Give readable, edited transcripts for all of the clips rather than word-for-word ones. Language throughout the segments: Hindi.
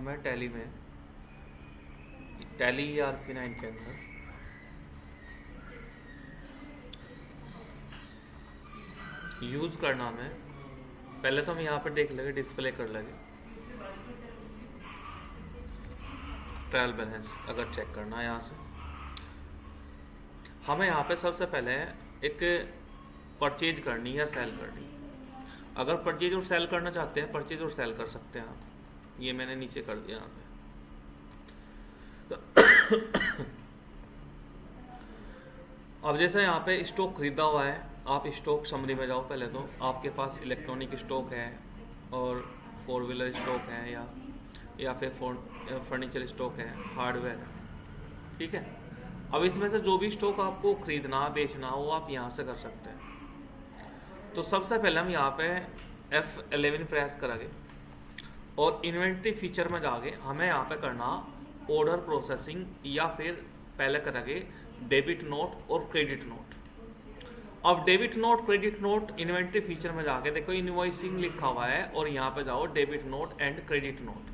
हमें टैली में टैली या ARC9 के अंदर यूज़ करना हमें, पहले तो हम यहाँ पर देख लेंगे, डिस्प्ले कर लेंगे ट्रायल बैलेंस। अगर चेक करना है यहाँ से, हमें यहाँ पे सबसे पहले एक परचेज करनी या सेल करनी। अगर परचेज और सेल करना चाहते हैं, परचेज और सेल कर सकते हैं आप। ये मैंने नीचे कर दिया यहाँ पे। अब जैसे यहाँ पे स्टॉक खरीदा हुआ है, आप स्टॉक समरी में जाओ। पहले तो आपके पास इलेक्ट्रॉनिक स्टॉक है और 4 व्हीलर स्टॉक है या फिर फर्नीचर स्टॉक है, हार्डवेयर है, ठीक है। अब इसमें से जो भी स्टॉक आपको खरीदना बेचना हो, आप यहाँ से कर सकते हैं। तो सबसे पहले हम यहाँ पे F11 प्रेस करेंगे और इन्वेंट्री फीचर में जाके हमें यहाँ पे करना ऑर्डर प्रोसेसिंग, या फिर पहले करेंगे डेबिट नोट और क्रेडिट नोट। अब debit note credit note inventory feature में जाके देखो इनवॉइसिंग लिखा हुआ है और यहाँ पे जाओ debit note and credit note.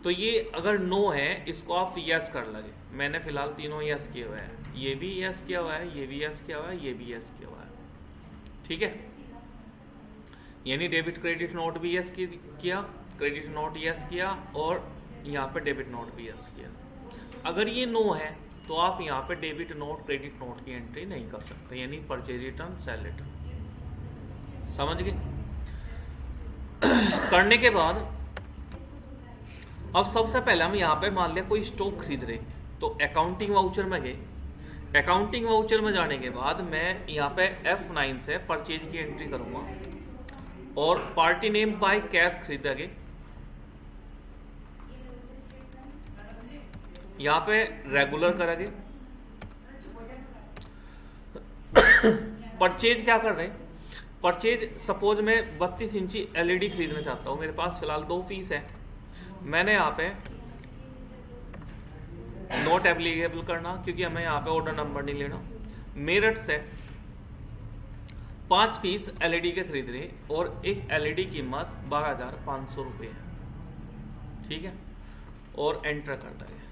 तो ये अगर नो है, इसको आप यस कर लगे। मैंने फिलहाल तीनों यस किए हुए हैं, ये भी यस किया हुआ है, ये भी यस किया हुआ है, ये भी यस किया हुआ है, ठीक है। यानी डेबिट क्रेडिट नोट भी यस किया, क्रेडिट नोट यस किया और यहाँ पे डेबिट नोट भी यस किया। अगर ये नो है तो आप यहाँ पे डेबिट नोट क्रेडिट नोट की एंट्री नहीं कर सकते, यानी परचेज रिटर्न सेल रिटर्न। समझ गए? करने के बाद अब सबसे पहले हम यहाँ पे मान लिया कोई स्टॉक खरीद रहे, तो अकाउंटिंग वाउचर में गए। अकाउंटिंग वाउचर में जाने के बाद मैं यहाँ पे F9 से परचेज की एंट्री करूंगा और पार्टी नेम बाय कैश खरीदेंगे। यहाँ पे रेगुलर करेंगे। परचेज क्या कर रहे हैं? परचेज सपोज मैं 32 इंची LED खरीदना चाहता हूँ, मेरे पास फिलहाल 2 पीस है। मैंने यहाँ पे नोट एप्लीकेबल करना, क्योंकि हमें यहाँ पे ऑर्डर नंबर नहीं लेना। मेरठ से 5 पीस LED के खरीद रहे और एक LED कीमत 12,500 रुपये है, ठीक है। और एंटर कर देंगे,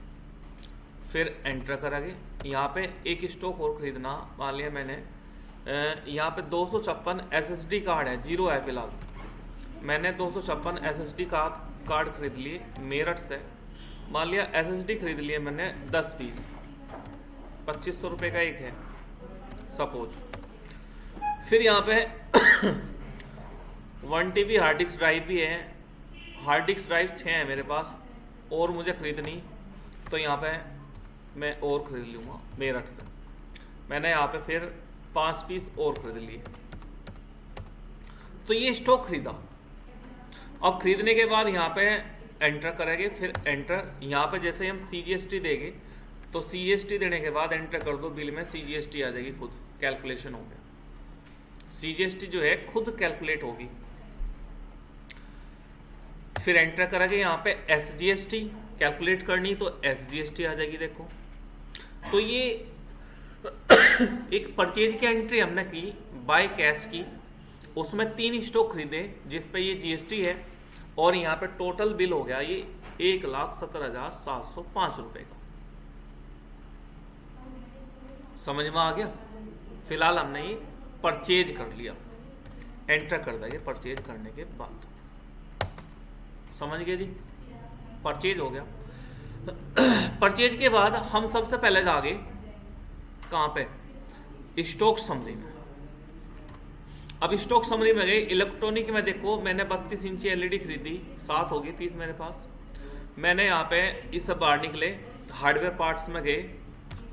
फिर एंटर करेंगे। यहाँ पे एक स्टॉक और खरीदना, मान लिया मैंने यहाँ पे 256 SSD कार्ड है, 0 है फिलहाल। मैंने 256 SSD कार्ड खरीद लिए मेरठ से। मान लिया SSD खरीद लिए मैंने 10 पीस, 2500 रुपये का एक है सपोज। फिर यहाँ पे 1 TB हार्ड डिस्क ड्राइव भी है। हार्ड डिस्क ड्राइव 6 है मेरे पास और मुझे खरीदनी, तो यहाँ पे मैं और खरीद लूँगा मेरठ से। मैंने यहाँ पे फिर 5 पीस और खरीद लिए, तो ये स्टॉक खरीदा। अब खरीदने के बाद यहाँ पे एंटर करेंगे, फिर एंटर। यहाँ पे जैसे हम CGST देंगे तो CGST देने के बाद एंटर कर दो, बिल में CGST आ जाएगी, खुद कैलकुलेशन हो गया। CGST जो है खुद कैलकुलेट होगी। फिर एंटर करेंगे यहाँ पे SGST कैलकुलेट करनी, तो SGST आ जाएगी। देखो तो ये एक परचेज की एंट्री हमने की बाय कैश की, उसमें 3 स्टॉक खरीदे जिस पे ये GST है, और यहाँ पे टोटल बिल हो गया ये 1,17,705 रुपए का। समझ में आ गया? फिलहाल हमने ये परचेज कर लिया, एंटर कर देंगे परचेज करने के बाद। समझ गए जी? परचेज हो गया। परचेज के बाद हम सबसे पहले जागे कहाँ पे? स्टॉक समरी में। अब स्टॉक समरी में गए, इलेक्ट्रॉनिक में देखो मैंने 32 इंची LED खरीदी, 7 होगी पीस मेरे पास। मैंने यहाँ पे इस बाहर निकले, हार्डवेयर पार्ट्स में गए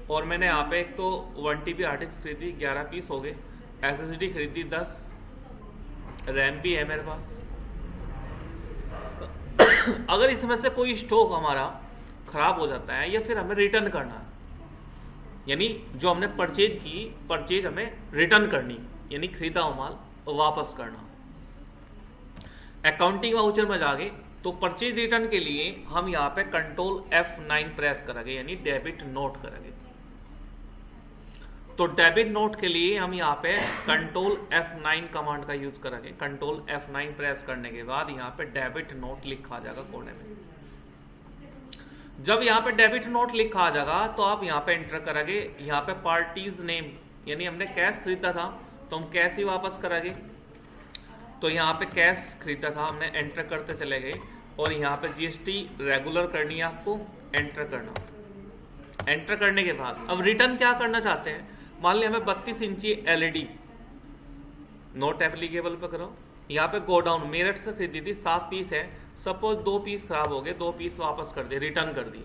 और मैंने यहाँ पे एक तो 1 TB हार्ड डिस्क खरीदी, 11 पीस हो गए। SSD खरीदी 10, रैम भी है मेरे पास। अगर इसमें से कोई स्टॉक हमारा खराब हो जाता है या फिर हमें रिटर्न करना है, यानी जो हमने परचेज की, परचेज हमें रिटर्न करनी, यानी खरीदा हुआ माल वापस करना। अकाउंटिंग वाउचर में जाके तो परचेज रिटर्न के लिए हम यहाँ पे कंट्रोल F9 प्रेस करेंगे, यानी डेबिट नोट करेंगे। तो डेबिट नोट के लिए हम यहाँ पे कंट्रोल F9 कमांड का यूज करेंगे। कंट्रोल F9 प्रेस करने के बाद यहाँ पे डेबिट नोट लिखा आ जाएगा कोने में, जब यहाँ पे डेबिट नोट लिखा आ जाएगा तो आप यहाँ पे एंटर करोगे, यहाँ पे पार्टीज नेम, यानी हमने कैश खरीदा था तो हम कैश ही वापस करेंगे। तो यहाँ पे कैश खरीदा था हमने, एंटर करते चले गए और यहाँ पे जीएसटी रेगुलर करनी है आपको, एंटर करना। एंटर करने के बाद अब रिटर्न क्या करना चाहते हैं, मान लिया हमें 32 इंची एलईडी नोट एप्लीकेबल पे करो। यहाँ पे गो डाउन, मेरठ से खरीदी थी 7 पीस है, सपोज 2 पीस खराब हो गए, 2 पीस वापस कर दिए, रिटर्न कर दिए।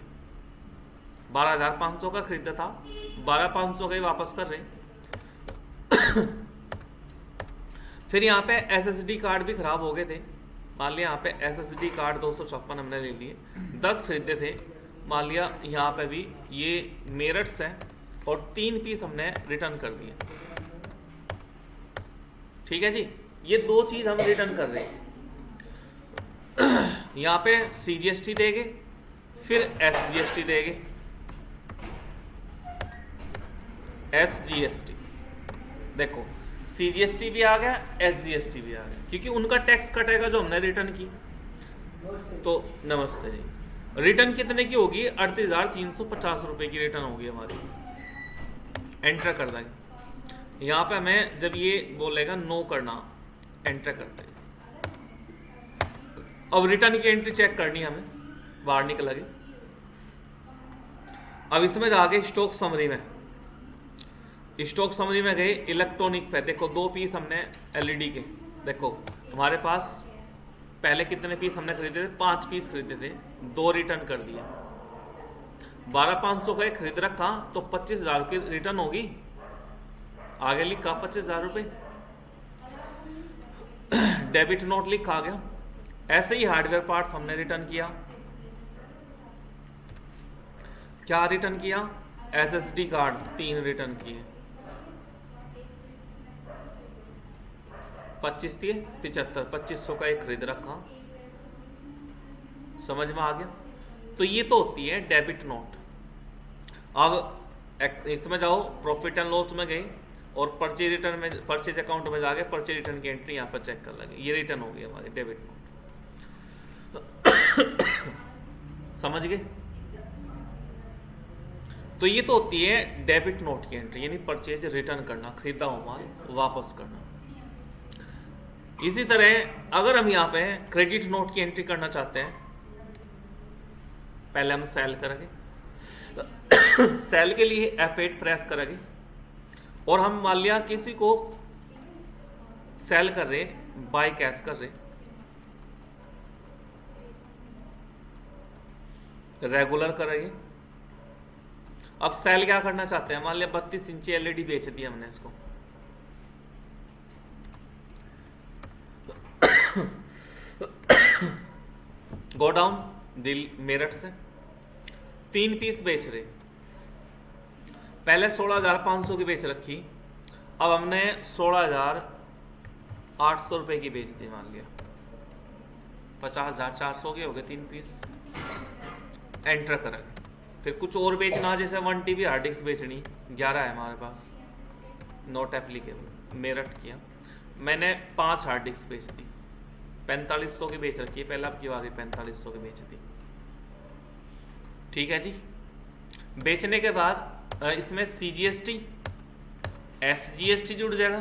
12,500 का खरीदा था, 12,500 का ही वापस कर रहे। फिर यहाँ पे एसएसडी कार्ड भी खराब हो गए थे, मान लिया यहाँ पे एसएसडी कार्ड 256 हमने ले लिए, 10 खरीदे थे, मान लिया यहाँ पे भी ये मेरठ से और 3 पीस हमने रिटर्न कर दिए। ठीक है जी, ये 2 चीज हम रिटर्न कर रहे हैं। यहाँ पे सीजीएसटी देंगे, फिर एसजीएसटी देंगे, एसजीएसटी। देखो सीजीएसटी भी आ गया, एसजीएसटी भी आ गया, क्योंकि उनका टैक्स कटेगा जो हमने रिटर्न की। तो नमस्ते जी, रिटर्न कितने की होगी, 38,350 रुपए की रिटर्न होगी हमारी। एंटर कर देंगे। यहाँ पे हमें जब ये बोलेगा नो करना, एंटर करते हैं। अब रिटर्न की एंट्री चेक करनी है हमें, बाहर निकल गए। अब इसमें जाके स्टॉक समरी में, स्टॉक समरी में गए, इलेक्ट्रॉनिक पे देखो 2 पीस हमने एलईडी के, देखो हमारे पास पहले कितने पीस हमने खरीदे थे, 5 पीस खरीदे थे, 2 रिटर्न कर दिया। 12,500 का एक खरीद रखा तो 25,000 की रिटर्न होगी, आगे लिखा 25,000 रुपए, डेबिट नोट लिखा आ गया। ऐसे ही हार्डवेयर पार्ट्स हमने रिटर्न किया, क्या रिटर्न किया, एसएसडी कार्ड 3 रिटर्न किए, 25 दिए 75, 2500 का एक खरीद रखा। समझ में आ गया। तो ये तो होती है डेबिट नोट। अब इसमें जाओ, प्रॉफिट एंड लॉस में गए और परचेज रिटर्न में, परचेज अकाउंट में जाके परचेज रिटर्न की एंट्री यहाँ पर चेक कर लगे, ये रिटर्न हो गई हमारी डेबिट नोट। समझ गए। तो ये तो होती है डेबिट नोट की एंट्री, यानी परचेज रिटर्न करना, खरीदा हुआ माल वापस करना। इसी तरह अगर हम यहाँ पे क्रेडिट नोट की एंट्री करना चाहते हैं, पहले हम सेल करेंगे, सेल के लिए F8 प्रेस करेंगे और हम मान लिया किसी को सेल कर रहे, बाय कैश कर रहे, रेगुलर करेंगे। अब सेल क्या करना चाहते हैं, मान लिया 32 इंची एलईडी बेच दी हमने इसको, गो डाउन, दिल मेरठ से 3 पीस बेच रहे, पहले 16,500 की बेच रखी, अब हमने 16,800 रुपए की बेच दी, मान लिया 50,400 के हो गए 3 पीस। एंटर करेंगे। फिर कुछ और बेचना, जैसे 1 TB हार्ड डिस्क बेचनी, 11 है हमारे पास, नोट एप्लीकेबल, मेरठ किया, मैंने 5 हार्ड डिस्क बेच दी, 4500 की बेच रखी है, पहले आपकी बात 4500 की बेच दी। ठीक है जी। बेचने के बाद इसमें सीजीएसटी, एसजीएसटी जुड़ जाएगा,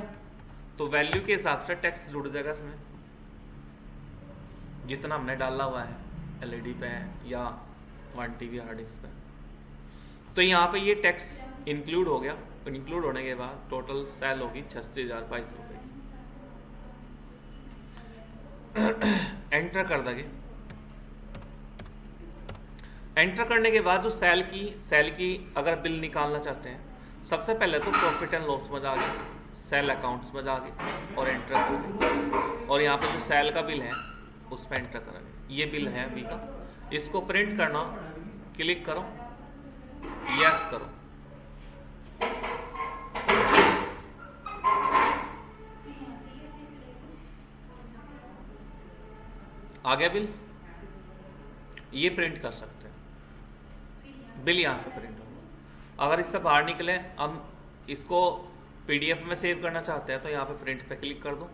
तो वैल्यू के हिसाब से टैक्स जुड़ जाएगा इसमें, जितना हमने डाला हुआ है एलईडी पे या 1 TB हार्ड डिस्क पे। तो यहाँ पे ये टैक्स इंक्लूड हो गया। इंक्लूड होने के बाद टोटल सेल होगी 86,222 रुपए। एंटर कर देंगे। एंटर करने के बाद जो सेल की अगर बिल निकालना चाहते हैं, सबसे पहले तो प्रॉफिट एंड लॉस में जाके सेल अकाउंट्स में जाके और एंटर करेंगे, और यहाँ पे जो सेल का बिल है उस पर एंटर करेंगे। ये बिल है अभी का, इसको प्रिंट करना, क्लिक करो, यस करो, आ गया बिल। ये प्रिंट कर सकते हैं, बिल यहां से प्रिंट होगा। अगर इससे बाहर निकले, हम इसको पीडीएफ में सेव करना चाहते हैं, तो यहाँ पे प्रिंट पे क्लिक कर दो,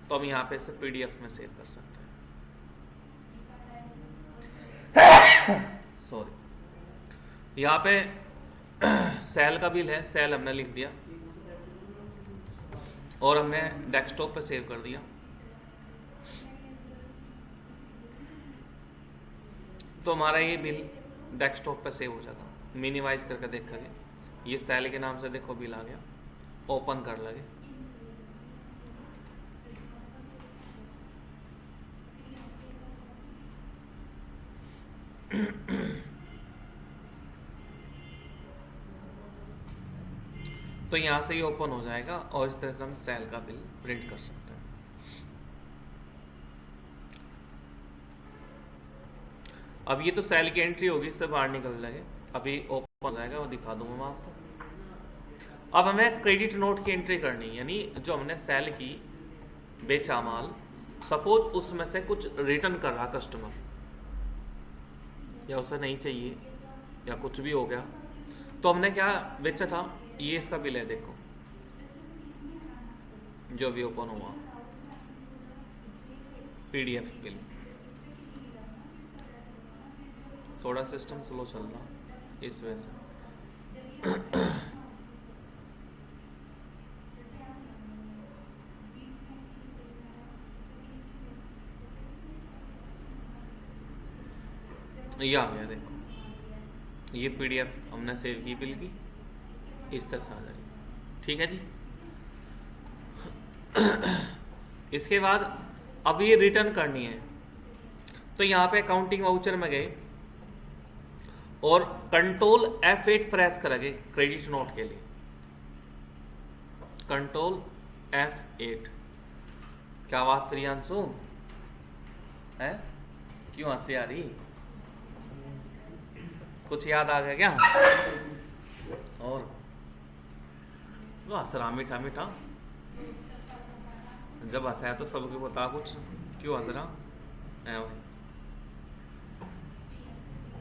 तो हम यहाँ पे इसे पीडीएफ में सेव कर सकते हैं। सॉरी, यहाँ पे सेल का बिल है, सेल हमने लिख दिया और हमने डेस्कटॉप पे सेव कर दिया। तो हमारा ये बिल डेस्कटॉप पे सेव हो जाएगा। मिनिमाइज करके देखोगे, ये सेल के नाम से देखो बिल आ गया, ओपन कर लगे। तो यहाँ से ये ओपन हो जाएगा और इस तरह से हम सेल का बिल प्रिंट कर सकते हैं। अब ये तो सेल की एंट्री होगी, इससे बाहर निकल जाएगा। अभी ओपन हो जाएगा, वो दिखा दूंगा मैं आपको। अब हमें क्रेडिट नोट की एंट्री करनी है, यानी जो हमने सेल की बेचा माल, सपोज उसमें से कुछ रिटर्न कर रहा कस्टमर, या उसे नहीं चाहिए या कुछ भी हो गया, तो हमने क्या बेचा था, ये इसका बिल है, देखो जो भी ओपन हुआ पीडीएफ बिल। थोड़ा सिस्टम स्लो चल रहा इस वजह से। ये आ गया, देखो ये पीडीएफ हमने सेव की बिल की, इस तरह से आ जाएगी। ठीक है जी। इसके बाद अब ये रिटर्न करनी है, तो यहाँ पे अकाउंटिंग वाउचर में गए और कंट्रोल F8 प्रेस करेंगे क्रेडिट नोट के लिए। Control F8। क्या बात प्रियांशु है, क्यों हंसी आ रही, कुछ याद आ गया क्या? और वो हंस रहा मीठा मीठा, जब हंसा है तो सबको बता कुछ, क्यों हंस रहा है?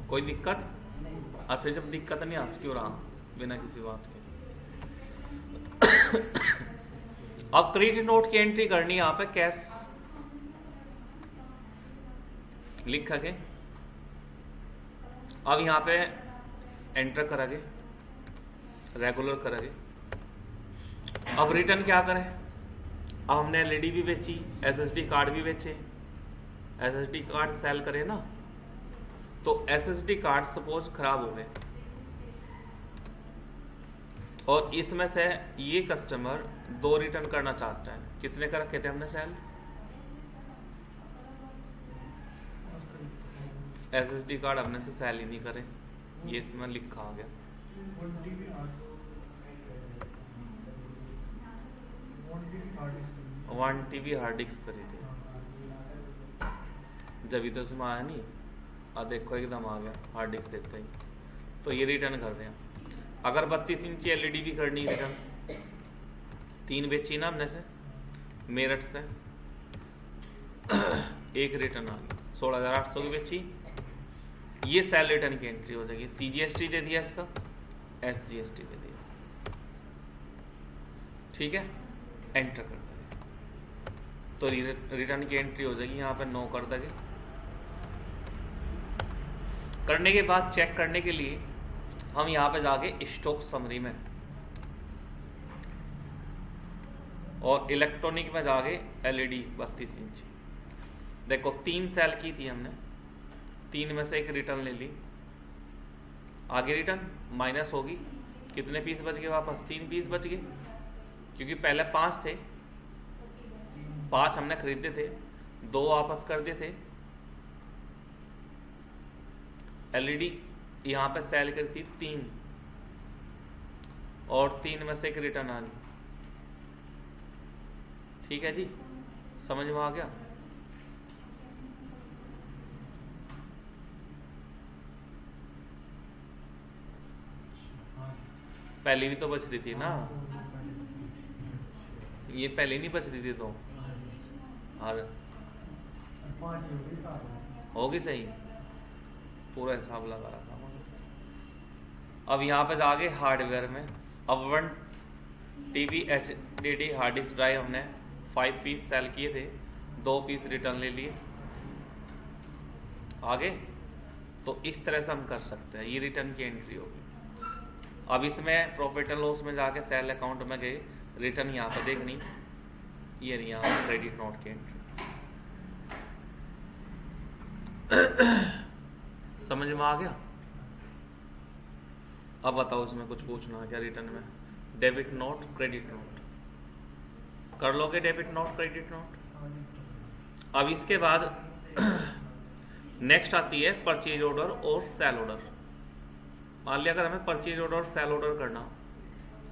कोई दिक्कत? और फिर जब दिक्कत नहीं, हंस क्यों रहा बिना किसी बात के? अब क्रेडिट नोट की एंट्री करनी है, यहाँ पे कैश लिख के अब यहाँ पे एंटर करेंगे, रेगुलर करेंगे। अब रिटर्न क्या करें? अब हमने एलईडी भी बेची, एसएसडी कार्ड भी बेचे। एसएसडी कार्ड सेल करे ना, तो एसएसडी कार्ड सपोज खराब हो गए और इसमें से ये कस्टमर 2 रिटर्न करना चाहता है। कितने का रखे थे हमने सेल? एसएसडी कार्ड हमने से सेल ही नहीं करे, ये इसमें लिखा आ गया। 1 टीबी हार्ड डिस्क करी थी, जब ही तो उसमें आया नहीं। अब देखो एकदम आ गया हार्ड डिस्क देखते ही, तो ये रिटर्न कर दें। अगर 32 इंची एलईडी की करनी रिटर्न, 3 बेची ना हमने से मेरठ से, 1 रिटर्न आ गई 16,800 की बेची। ये सेल रिटर्न की एंट्री हो जाएगी। सीजीएसटी दे दिया इसका, एसजीएसटी दे दिया, ठीक है, एंटर कर देंगे तो रिटर्न की एंट्री हो जाएगी। यहाँ पे 9 कर देंगे। करने के बाद चेक करने के लिए हम यहाँ पे जाके स्टॉक समरी में और इलेक्ट्रॉनिक में जाके एलईडी 32 इंच, देखो 3 सेल की थी हमने, 3 में से 1 रिटर्न ले ली। आगे रिटर्न माइनस होगी, कितने पीस बच गए वापस? 3 पीस बच गए, क्योंकि पहले 5 थे, 5 हमने खरीदे थे, 2 वापस कर दिए थे। एलईडी यहाँ पे सेल करी थी 3 और 3 में से 1 रिटर्न आ गई। ठीक है जी, समझ में आ गया? पहली भी तो बच रही थी ना, ये पहले नहीं बच रही थी तो, और होगी सही, पूरा हिसाब लगा रखा। अब यहाँ पे जाके हार्डवेयर में, अब 1 TB HDD hard disk drive हमने 5 पीस सेल किए थे, 2 पीस रिटर्न ले लिए। आगे तो इस तरह से हम कर सकते हैं, ये रिटर्न की एंट्री होगी। अब इसमें प्रॉफिट एंड लॉस में जाके सेल अकाउंट में गए, रिटर्न यहाँ पर देखनी, ये नहीं यहाँ क्रेडिट नोट की एंट्री। समझ में आ गया? अब बताओ इसमें कुछ पूछना है क्या? रिटर्न में डेबिट नोट क्रेडिट नोट कर लोगे, डेबिट नोट क्रेडिट नोट। अब इसके बाद नेक्स्ट आती है परचेज ऑर्डर और सेल ऑर्डर। मान लिया अगर हमें परचेज ऑर्डर और सेल ऑर्डर करना,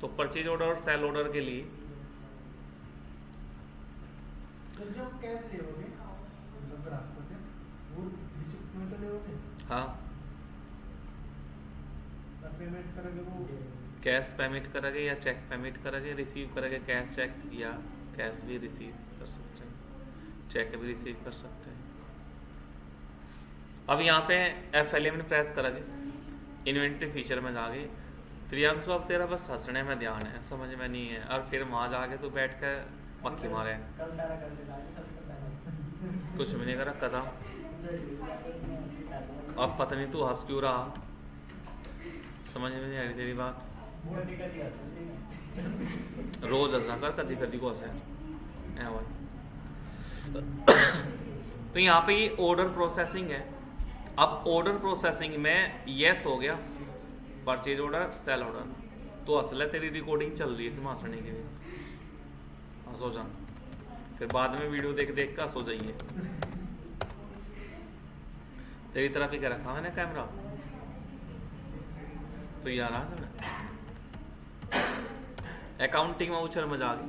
तो परचेज ऑर्डर और सेल ऑर्डर के लिए हाँ कैश पेमेंट करोगे या चेक पेमेंट करोगे, रिसीव करोगे कैश चेक, या कैश भी रिसीव कर सकते हैं, चेक भी रिसीव कर सकते हैं। अब यहाँ पे F11 प्रेस करोगे, इन्वेंट्री फीचर में जाके, प्रियांशु अब तेरा बस हंसने में ध्यान है, समझ में नहीं है, और फिर वहाँ जाके तू बैठ कर मक्खी मारे, कुछ भी नहीं करा कदा। अब पता नहीं तू हंस क्यों रहा, समझ में नहीं आ रही तेरी बात। रोज हंसा कर, कभी कभी को हंसे। तो यहाँ पे ये ऑर्डर प्रोसेसिंग है। अब ऑर्डर प्रोसेसिंग में यस हो गया, परचेज ऑर्डर सेल ऑर्डर, तो असल है तेरी रिकॉर्डिंग चल रही है इसमें हंसने के लिए, हंसो जा, फिर बाद में वीडियो देख देख कर हंसो जाइए। तेरी तरफ ही क्या रखा मैंने कैमरा, तो यार अकाउंटिंग वाउचर में जाके,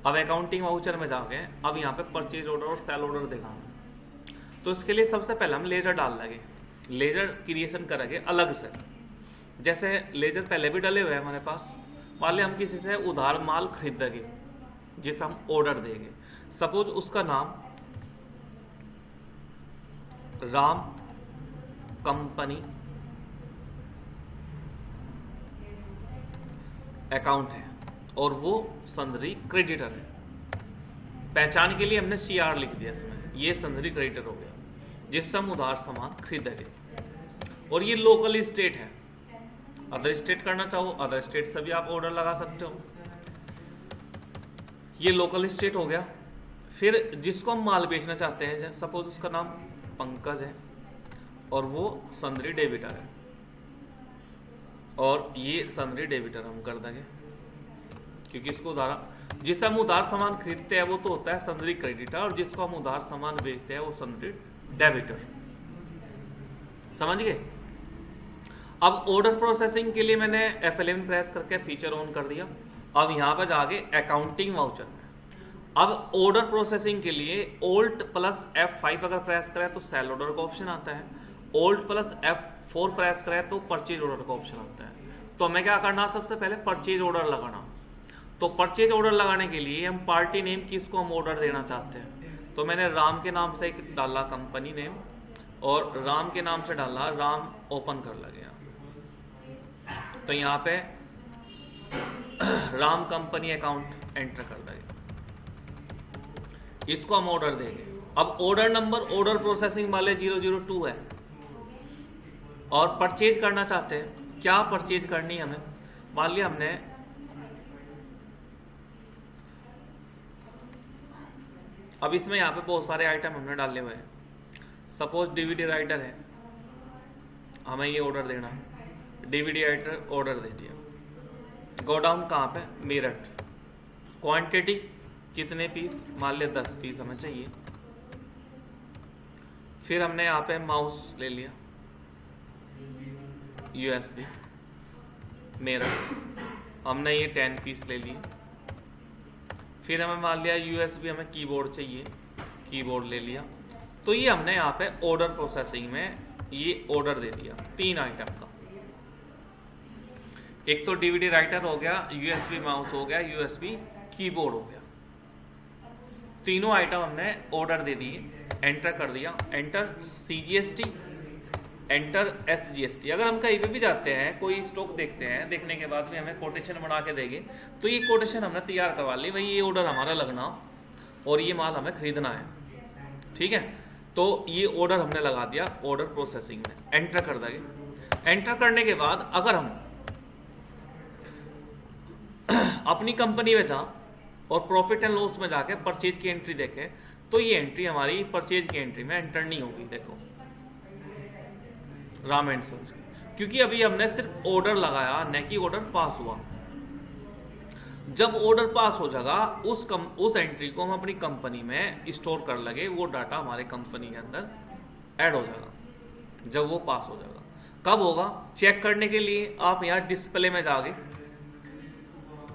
अब अकाउंटिंग वाउचर में जाके अब यहाँ पे परचेज ऑर्डर और सेल ऑर्डर देखा, तो इसके लिए सबसे पहले हम लेजर डाल लगे, लेजर क्रिएशन करेंगे अलग से। जैसे लेजर पहले भी डले हुए हैं हमारे पास, मान लिया हम किसी से उधार माल खरीदेंगे जिसे हम ऑर्डर देंगे, सपोज उसका नाम राम कंपनी अकाउंट है और वो सन्धरी क्रेडिटर है। पहचान के लिए हमने CR लिख दिया इसमें, ये सन्धरी क्रेडिटर हो गया जिससे हम उधार सामान खरीदेंगे, और ये लोकल स्टेट है। अदर स्टेट करना चाहो अदर स्टेट से भी आप ऑर्डर लगा सकते हो, ये लोकल स्टेट हो गया। फिर जिसको हम माल बेचना चाहते हैं, सपोज उसका नाम पंकज है और वो सन्धरी डेबिटर है, और ये सन्धरी डेबिटर हम कर देंगे क्योंकि इसको उधार, जिससे हम उधार सामान खरीदते हैं वो तो होता है सन्धरी क्रेडिटर, और जिसको हम उधार सामान बेचते हैं वो सन्धरी डेबिटर। समझ गए? अब ऑर्डर प्रोसेसिंग के लिए मैंने F11 प्रेस करके फीचर ऑन कर दिया। अब यहाँ पर जाके अकाउंटिंग वाउचर में, अब ऑर्डर प्रोसेसिंग के लिए Alt+F5 अगर प्रेस करें तो सेल ऑर्डर का ऑप्शन आता है, Alt+F4 प्रेस करें तो परचेज ऑर्डर का ऑप्शन आता है। तो हमें क्या करना, सबसे पहले परचेज ऑर्डर लगाना। तो परचेज ऑर्डर लगाने के लिए हम पार्टी नेम किसको हम ऑर्डर देना चाहते हैं, तो मैंने राम के नाम से एक डाला कंपनी नेम, और राम के नाम से डाला राम ओपन कर लगे। तो यहाँ पे राम कंपनी अकाउंट एंटर कर देंगे, इसको हम ऑर्डर देंगे। अब ऑर्डर नंबर ऑर्डर प्रोसेसिंग वाले 002 है, और परचेज करना चाहते हैं, क्या परचेज करनी है हमें, मान लिया हमने अब इसमें यहाँ पे बहुत सारे आइटम हमने डाले हुए हैं। सपोज DVD राइटर है, हमें ये ऑर्डर देना है, DVD राइटर ऑर्डर दे दिया। गोडाउन कहाँ पे, मेरठ। क्वांटिटी कितने पीस, मान लिया 10 पीस हमें चाहिए। फिर हमने यहाँ पे माउस ले लिया USB मेरठ, हमने ये 10 पीस ले लिए। फिर हमें मान लिया USB हमें कीबोर्ड चाहिए, कीबोर्ड ले लिया। तो ये हमने यहाँ पे ऑर्डर प्रोसेसिंग में ये ऑर्डर दे दिया 3 आइटम का। एक तो DVD राइटर हो गया, USB माउस हो गया, USB कीबोर्ड हो गया, तीनों आइटम हमने ऑर्डर दे दिए। एंटर कर दिया, एंटर CGST, एंटर SGST। अगर हम कहीं पे भी जाते हैं, कोई स्टॉक देखते हैं, देखने के बाद भी हमें कोटेशन बना के देंगे, तो ये कोटेशन हमने तैयार करवा ली, भाई ये ऑर्डर हमारा लगना और ये माल हमें खरीदना है, ठीक है। तो ये ऑर्डर हमने लगा दिया ऑर्डर प्रोसेसिंग में, एंटर कर देंगे। एंटर करने के बाद अगर हम अपनी कंपनी में जा और प्रॉफिट एंड लॉस में जाके परचेज की एंट्री देखें तो ये एंट्री हमारी परचेज की एंट्री में एंटर नहीं होगी। देखो राम एंड सन्स, क्योंकि अभी हमने सिर्फ ऑर्डर लगाया, न कि ऑर्डर पास हुआ। जब ऑर्डर पास हो जाएगा उस एंट्री को हम अपनी कंपनी में स्टोर कर लगे, वो डाटा हमारे कंपनी के अंदर ऐड हो जाएगा जब वो पास हो जाएगा। कब होगा चेक करने के लिए आप यहाँ डिस्प्ले में जाओगे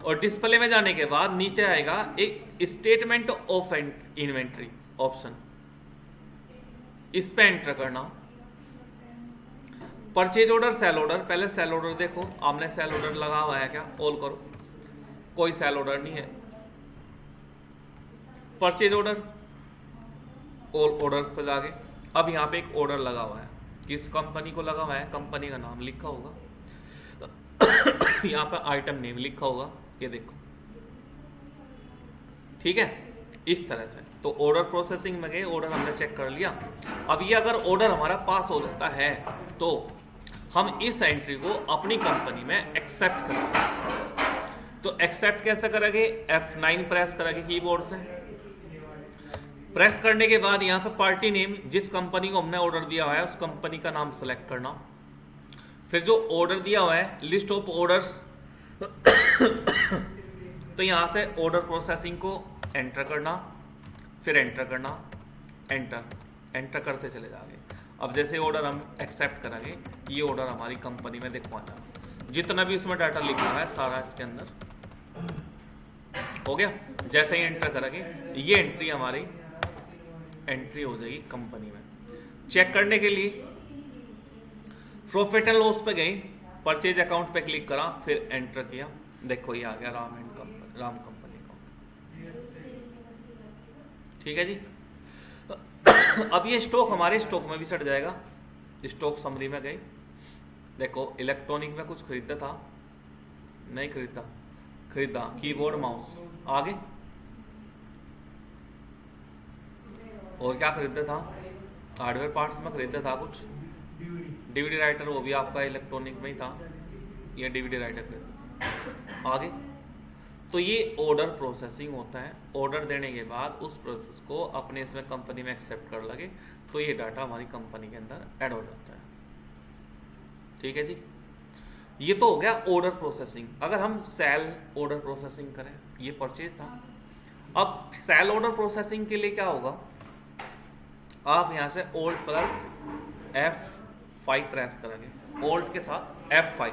और डिस्प्ले में जाने के बाद नीचे आएगा एक स्टेटमेंट ऑफ इन्वेंट्री ऑप्शन, इस पे एंटर करना। परचेज ऑर्डर, सेल ऑर्डर, पहले सेल ऑर्डर देखो, आपने सेल ऑर्डर लगा हुआ है क्या, ऑल करो, कोई सेल ऑर्डर नहीं है। परचेज ऑर्डर, ऑल ऑर्डर्स पर जाके अब यहां पे एक ऑर्डर लगा हुआ है, किस कंपनी को लगा हुआ है, कंपनी का नाम लिखा होगा यहां पर आइटम नेम लिखा होगा, ये देखो, ठीक है, इस तरह से। तो ऑर्डर प्रोसेसिंग में गए, ऑर्डर हमने चेक कर लिया। अब ये अगर ऑर्डर हमारा पास हो जाता है तो हम इस एंट्री को अपनी कंपनी में एक्सेप्ट करेंगे। तो एक्सेप्ट कैसे करेंगे, F9 प्रेस करेंगे कीबोर्ड से। प्रेस करने के बाद यहाँ पे पार्टी नेम, जिस कंपनी को हमने ऑर्डर दिया हुआ है उस कंपनी का नाम सेलेक्ट करना। फिर जो ऑर्डर दिया हुआ है लिस्ट ऑफ ऑर्डर्स तो यहां से ऑर्डर प्रोसेसिंग को एंटर करना, फिर एंटर करना, एंटर करते चले जाएंगे। अब जैसे ऑर्डर हम एक्सेप्ट करेंगे ये ऑर्डर हमारी कंपनी में दिखवा जाएगा, जितना भी उसमें डाटा लिखा है सारा इसके अंदर हो गया। जैसे ही एंटर करेंगे ये एंट्री हमारी एंट्री हो जाएगी कंपनी में। चेक करने के लिए प्रॉफिट एंड लॉस पे गए, परचेज अकाउंट पे क्लिक करा, फिर एंटर किया, देखो ये आ गया राम कंपनी का, ठीक है जी। अब ये स्टॉक हमारे स्टॉक में भी सट जाएगा। स्टॉक समरी में गए, देखो इलेक्ट्रॉनिक में कुछ खरीदा था, नहीं खरीदा कीबोर्ड माउस, आगे और क्या खरीदा था, हार्डवेयर पार्ट्स में खरीदा था कुछ, डीवीडी राइटर, वो भी आपका इलेक्ट्रॉनिक में ही था, ये डीवीडी राइटर खरीदा। आगे तो ये ऑर्डर प्रोसेसिंग होता है। ऑर्डर देने के बाद उस प्रोसेस को अपने इसमें कंपनी में एक्सेप्ट कर लगे तो ये डाटा हमारी कंपनी के अंदर ऐड हो जाता है, ठीक है जी। ये तो हो गया ऑर्डर प्रोसेसिंग। अगर हम सेल ऑर्डर प्रोसेसिंग करें, ये परचेज था। अब सेल ऑर्डर प्रोसेसिंग के लिए क्या होगा, आप यहां से ऑल्ट प्लस F5 प्रेस करेंगे, ऑल्ट के साथ F5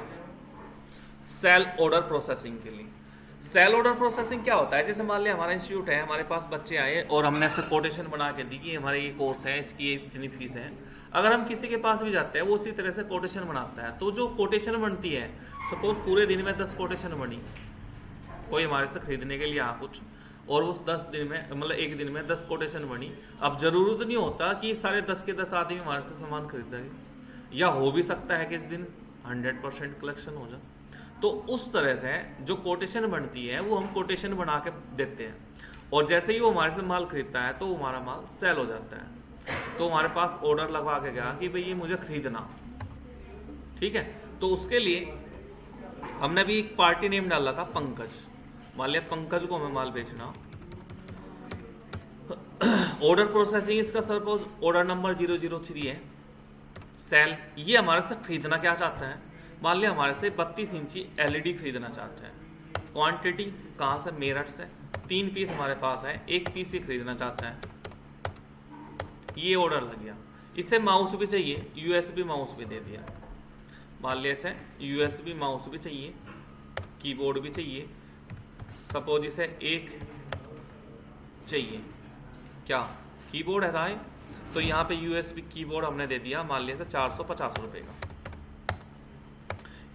सेल ऑर्डर प्रोसेसिंग के लिए। सेल ऑर्डर प्रोसेसिंग क्या होता है, जैसे मान लिया हमारा इंस्टीट्यूट है, हमारे पास बच्चे आए और हमने ऐसे कोटेशन बना के दी कि हमारे ये कोर्स है, इसकी इतनी फीस है। अगर हम किसी के पास भी जाते हैं वो उसी तरह से कोटेशन बनाता है, तो जो कोटेशन बनती है, सपोज पूरे दिन में 10 कोटेशन बनी, कोई हमारे से खरीदने के लिए आ कुछ, और उस 10 दिन में मतलब एक दिन में 10 कोटेशन बनी। अब जरूरत नहीं होता कि सारे 10 के 10 आदमी हमारे से सामान खरीदेंगे, या हो भी सकता है कि इस दिन 100% कलेक्शन हो जाए। तो उस तरह से जो कोटेशन बनती है वो हम कोटेशन बना के देते हैं, और जैसे ही वो हमारे से माल खरीदता है तो हमारा माल सेल हो जाता है। तो हमारे पास ऑर्डर लगवा के गया कि भाई ये मुझे खरीदना, ठीक है। तो उसके लिए हमने भी एक पार्टी नेम डाला था पंकज, मान लिया पंकज को हमें माल बेचना। ऑर्डर प्रोसेसिंग इसका सपोज ऑर्डर नंबर 003 है। सेल, ये हमारे से खरीदना क्या चाहता है, मान लिया हमारे से 32 इंची LED खरीदना चाहते हैं। क्वांटिटी कहाँ से, मेरठ से, 3 पीस हमारे पास है, 1 पीस ही खरीदना चाहता है। ये ऑर्डर लग गया। इसे माउस भी चाहिए, USB माउस भी दे दिया। मान लिया इसे USB माउस भी चाहिए, कीबोर्ड भी चाहिए। सपोज इसे एक चाहिए, क्या कीबोर्ड है था, तो यहाँ पे USB कीबोर्ड हमने दे दिया, मान लिया इसे 450 रुपये का।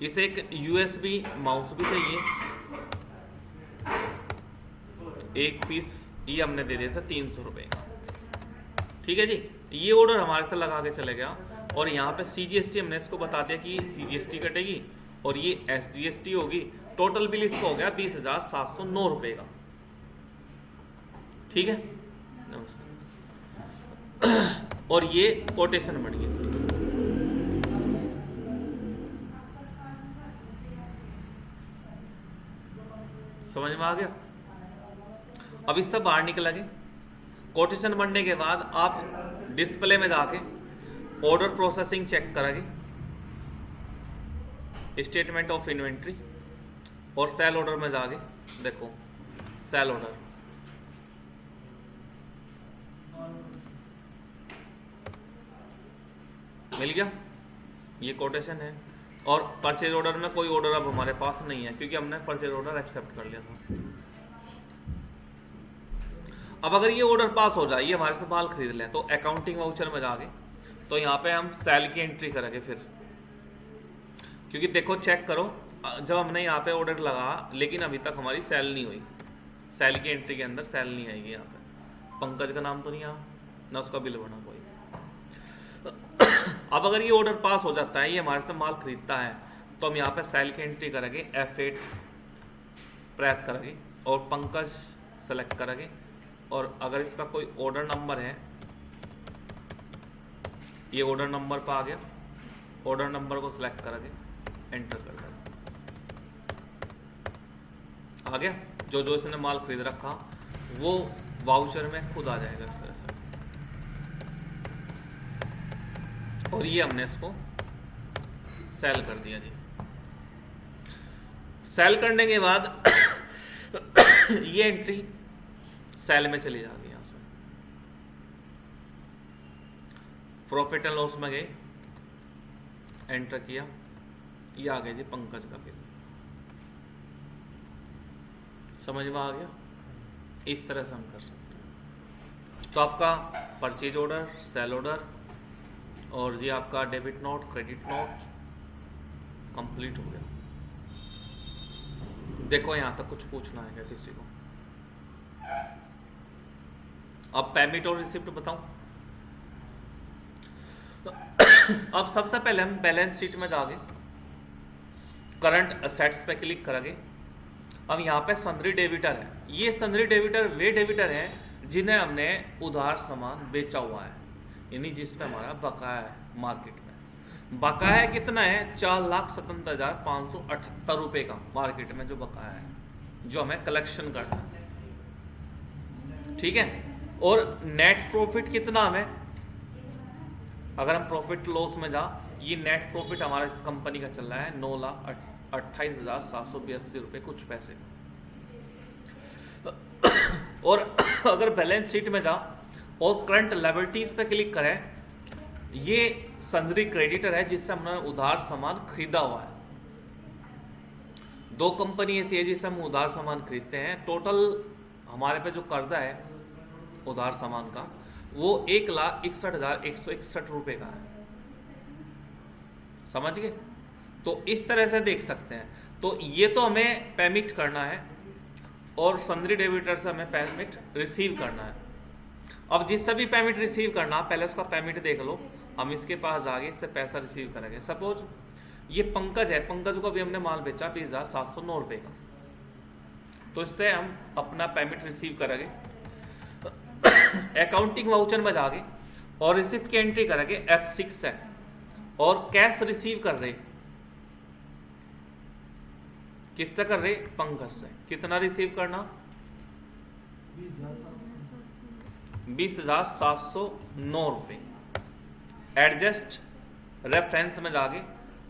इसे एक USB माउस भी चाहिए, 1 पीस, ये हमने दे दिया 300 रुपये का, ठीक है जी। ये ऑर्डर हमारे से लगा के चले गया, और यहाँ पे CGST हमने इसको बता दिया कि CGST कटेगी और ये SGST होगी। टोटल बिल इसका हो गया 20,709 रुपये का, ठीक है। नमस्ते। और ये कोटेशन बन गई इसकी। समझ में आ गया? अब इससे बाहर निकलेंगे। कोटेशन बनने के बाद आप डिस्प्ले में जाके ऑर्डर प्रोसेसिंग चेक करेंगे, स्टेटमेंट ऑफ इन्वेंट्री, और सेल ऑर्डर में जाके देखो सेल ऑर्डर, मिल गया, ये कोटेशन है। और परचेज ऑर्डर में कोई ऑर्डर अब हमारे पास नहीं है क्योंकि हमने परचेज ऑर्डर एक्सेप्ट कर लिया था। अब अगर ये ऑर्डर पास हो जाए, ये हमारे से माल खरीद लें, तो अकाउंटिंग वाउचर में जाके तो यहाँ पे हम सेल की एंट्री करेंगे फिर, क्योंकि देखो चेक करो, जब हमने यहाँ पे ऑर्डर लगा लेकिन अभी तक हमारी सेल नहीं हुई, सेल की एंट्री के अंदर सेल नहीं आएगी। यहाँ पे पंकज का नाम तो नहीं आया ना, उसका बिल बना कोई। अब अगर ये ऑर्डर पास हो जाता है, ये हमारे से माल खरीदता है, तो हम यहाँ पे सेल की एंट्री करेंगे, F8 प्रेस करेंगे और पंकज सेलेक्ट करेंगे, और अगर इसका कोई ऑर्डर नंबर है, ये ऑर्डर नंबर पर आ गया, ऑर्डर नंबर को सिलेक्ट करेंगे, एंटर कर देंगे, आ गया। जो जो इसने माल खरीद रखा वो वाउचर में खुद आ जाएगा इस तरह से। और ये हमने इसको सेल कर दिया जी। सेल करने के बाद ये एंट्री सेल में चली जाएगी। यहां से प्रॉफिट एंड लॉस में गए, एंटर किया, ये आ गया जी पंकज का बिल। समझ में आ गया? इस तरह से हम कर सकते हैं। तो आपका परचेज ऑर्डर, सेल ऑर्डर और जी आपका debit note, credit note complete हो गया। देखो यहां तक कुछ पूछना है क्या किसी को? अब पेमेंट और रिसिप्ट बताऊं। अब सबसे पहले हम बैलेंस शीट में जाके करंट असेट्स पे क्लिक करेंगे। अब यहाँ पे सन्ड्री डेबिटर है। ये सन्ड्री डेबिटर वे डेबिटर हैं जिन्हें हमने उधार सामान बेचा हुआ है, यानी जिस पे हमारा बकाया है मार्केट में। बकाया कितना है? 4,57,578 रुपए का मार्केट में जो बकाया है, जो हमें कलेक्शन करना है। ठीक है। और नेट प्रॉफिट कितना हमें, अगर हम प्रॉफिट लॉस में जा, ये नेट प्रॉफिट हमारा कंपनी का चल रहा है 9,28,782 रुपए कुछ पैसे। और अगर बैलेंस शीट में जा और करंट लायबिलिटीज पे क्लिक करें, ये सन्ड्री क्रेडिटर है जिससे हमने उधार सामान खरीदा हुआ है। दो कंपनी ऐसी है जिससे हम उधार सामान खरीदते हैं। टोटल हमारे पे जो कर्जा है उधार सामान का, वो 1,61,161 रुपए का है। समझ गए? तो इस तरह से देख सकते हैं। तो ये तो हमें पेमेंट करना है और सन्ड्री डेबिटर से हमें पेमेंट रिसीव करना है। अब जिससे भी पेमेंट रिसीव करना, पहले उसका पेमेंट देख लो। हम इसके पास जाके इससे पैसा रिसीव करेंगे। सपोज ये पंकज है, पंकज को अभी हमने माल बेचा 20,709 रुपए का, तो इससे हम अपना पेमेंट रिसीव करेंगे। अकाउंटिंग वाउचर में जाके और रिसिप्ट की एंट्री करेंगे, F6 है, और कैश रिसीव कर रहे, किससे कर रहे? पंकज से। कितना रिसीव करना? 20,709 रुपए। एडजस्ट रेफरेंस में जाके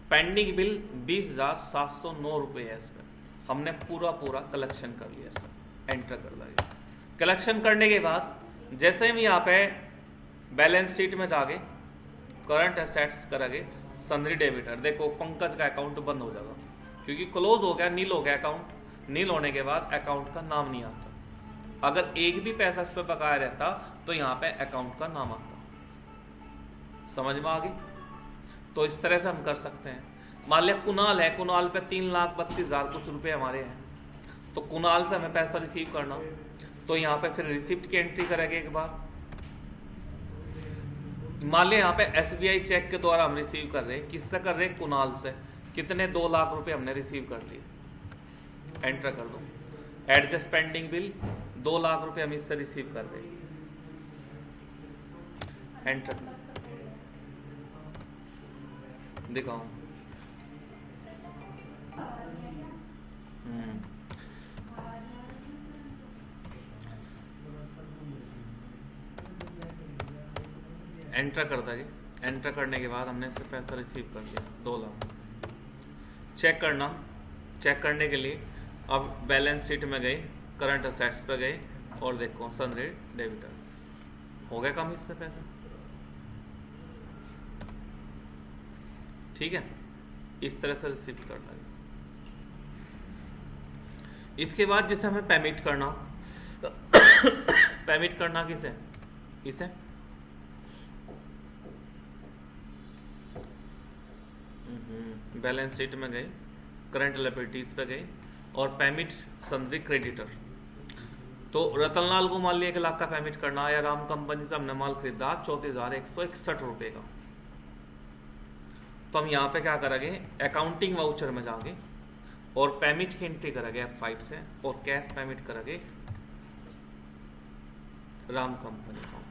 पेंडिंग बिल 20,709 रुपए है। इसमें हमने पूरा कलेक्शन कर लिया सर, एंटर कर दिया। कलेक्शन करने के बाद जैसे हम यहाँ पे बैलेंस शीट में जाके करंट एसेट्स करेंगे, सन्ड्री डेबिटर, देखो पंकज का अकाउंट बंद हो जाएगा क्योंकि क्लोज हो गया, नील हो गया अकाउंट। नील होने के बाद अकाउंट का नाम नहीं आता। अगर एक भी पैसा इस पे बकाया रहता तो यहाँ पे अकाउंट का नाम आता। समझ में आ गई? तो इस तरह से हम कर सकते हैं। मान लिया कुणाल है, कुणाल पे 3,32,000 कुछ रुपए हमारे हैं, तो कुणाल से हमें पैसा रिसीव करना, तो यहाँ पे फिर रिसिप्ट की एंट्री करेंगे एक बार। मान लिया यहाँ पे SBI चेक के द्वारा हम रिसीव कर रहे हैं। किससे कर रहे हैं? कुणाल से। कितने? 2 लाख रुपए हमने रिसीव कर लिए, एंटर कर दो। एडजस्ट पेंडिंग बिल, 2 लाख रुपए हम इससे रिसीव कर रहे हैं। एंटर दिखाओ। हम्म, एंटर कर देंगे। एंटर करने के बाद हमने इससे पैसा रिसीव कर लिया 2 लाख। चेक करना, चेक करने के लिए अब बैलेंस शीट में गए, करंट असेट्स पे गए और देखो सनरे डेबिटर हो गया कम इससे पैसा। ठीक है, इस तरह से रिसीव करना है। इसके बाद जिसे हमें पेमेंट करना पेमेंट करना किसे, इसे बैलेंस शीट में गए, करंट लायबिलिटीज पे गए और पेमेंट सन्ड्री क्रेडिटर। तो रतनलाल को मान लिया 1 लाख का पेमेंट करना है, राम कंपनी से हमने माल खरीदा 34,161 रुपए का। तो हम यहाँ पे क्या करेंगे, अकाउंटिंग वाउचर में जाएंगे और पेमेंट की एंट्री करेंगे F5 से और कैश पेमेंट करेंगे राम कंपनी को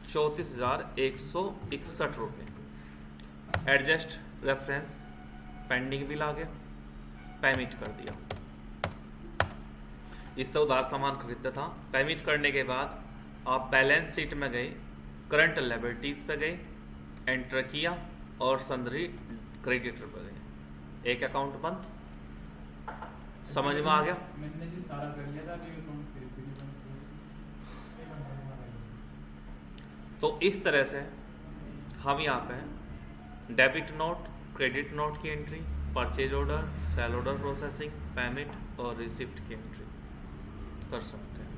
34,161 रुपए। एडजस्ट रेफरेंस पेंडिंग बिल आ गया, पेमेंट कर दिया। इससे उधार सामान खरीदा था। पेमेंट करने के बाद आप बैलेंस शीट में गए, करंट लायबिलिटीज पे गए, एंटर किया और सन्ड्री क्रेडिटर पे गए, एक अकाउंट बंद। समझ में आ गया? मैंने जी सारा कर लिया था, अभी अकाउंट फिर भी नहीं बंद हुआ। तो इस तरह से हम यहाँ पे डेबिट नोट, क्रेडिट नोट की entry, purchase order, sale order processing, payment और रिसिप्ट की एंट्री कर सकते हैं।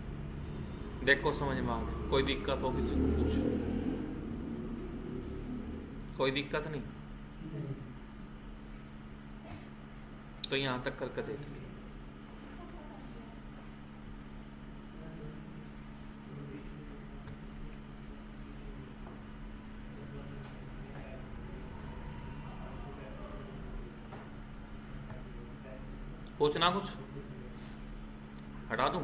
देखो समझ में आ गया? कोई दिक्कत हो किसी को पूछ, कोई दिक्कत नहीं तो यहाँ तक करके देख लिया। पूछना कुछ, हटा दूं?